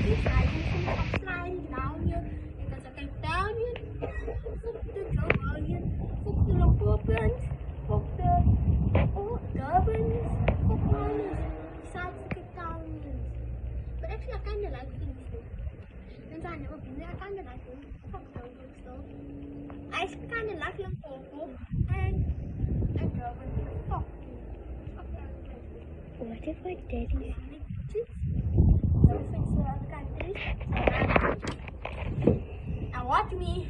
keep sliding, keep sliding down here. Because I came down here, fuck the Jordanian, fuck the Limpopians, fuck the Durbans, fuck Miners, besides the Cape Townians. But actually I kinda like Kingston. Since I've never been there, I kinda like them. Fuck Durban still. I actually kinda like Limpopo and Durban. Fuck you. Fuck that. What if my daddy now watch me.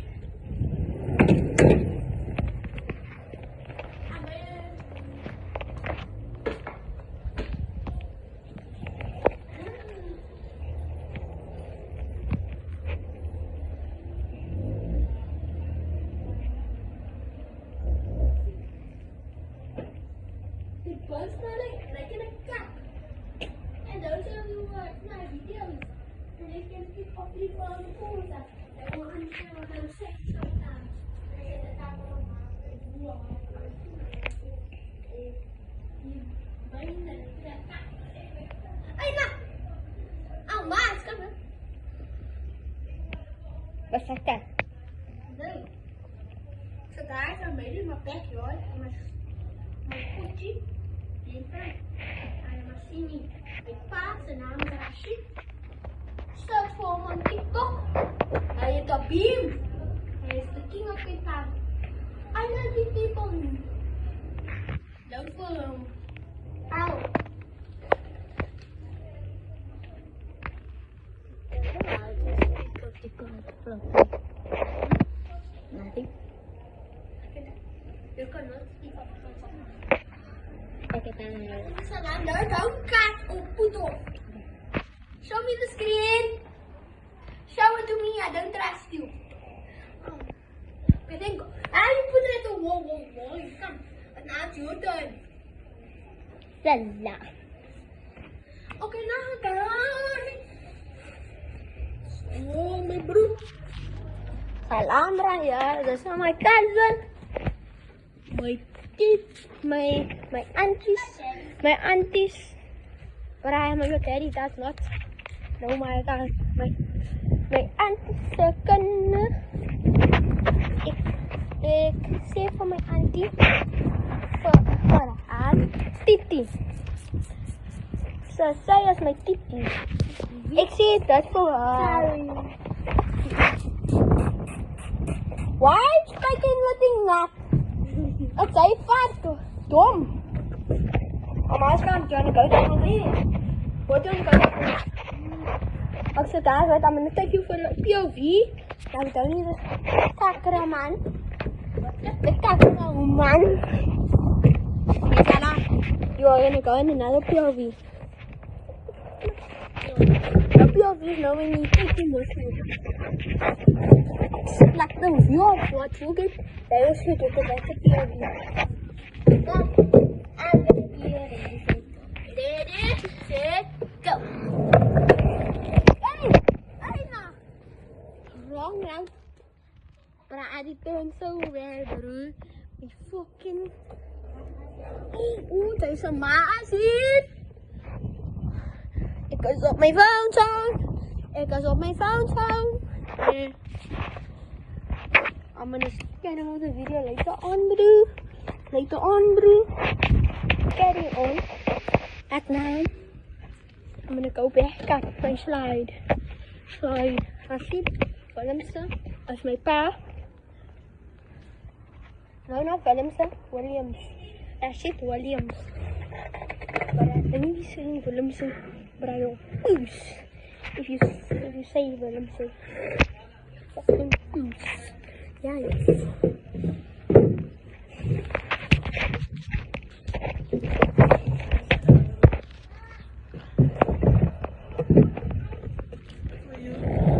The birds like in a cup. And those of you who watch my videos, and they can pick up people on the phones that they won't understand what I'm saying sometimes. They get the top of my Hey, ma! Oh, ma, it's coming. What's like that? No. So guys, I made it in my backyard. My coochie. And my singing big parts and I'm gonna shit. Search for him on TikTok. It's the beam. It's the king of TikTok. I love these people. Don't follow him. Ow. Nothing. You cannot speak of Okay, Salander, don't cut. Oh, puto. Show me the screen. Show it to me. I don't trust you. Okay, then go. Ah, you put it at the wall. Come. And now it's your turn. Lala. Okay, now guys. Oh, my bro. Salam Raya. That's my cousin. My aunties. But I am your daddy. That's not. No, my aunties second. Ik zeg voor mijn auntie. Voor haar titi. Zij is mijn titi. Ik zie dat voor haar. Why is kijken wat ik maak? Het zijn vaart. Dom. Maar ik kan Johnny go down there. What do you go down? Als ze daar zijn, dan moet ik je voor de POV. Dan moet ik niet de cameraman. The cameraman. You are gonna go in another POV. The POV is now when you take the motion. Like the view of what you get, they will shoot it at the POV. I'm gonna be ready. Ready, set, go. Hey! Hey now! Wrong now. But I did turn so well, bro. We fucking... Oeh, there's een maas hier. Ik was op mijn phone. I'm gonna get another video later on, bro. Carry on. At 9. I'm gonna go back up my slide. Rashid Williamson. That's my pa. No, not Williamson. Williams. Rashid Williams. But I think he's saying Williamson. But I don't goose. If you say Williamson. Fucking goose. Yeah, yes.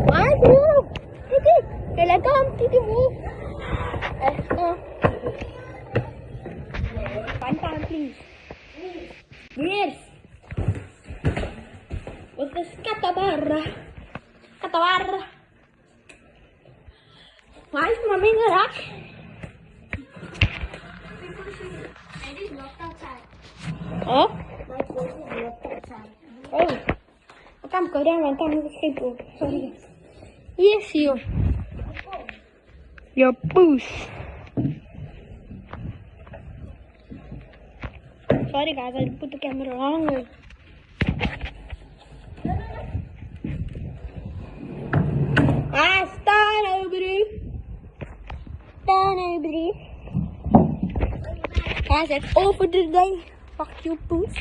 What? Move! Titi! Let's go! Titi, move! Let's go. One time, please. Yes! With this katabarra. Why is mommy in a rush? It is locked outside. Oh? My phone is locked outside. Oh. What Come, go down and come to the skateboard. Sorry. Yes, you. Your boost. Sorry guys, I put the camera wrong way. Stand over there. Stand over there. Guys, that's all for today. Fuck you, boost.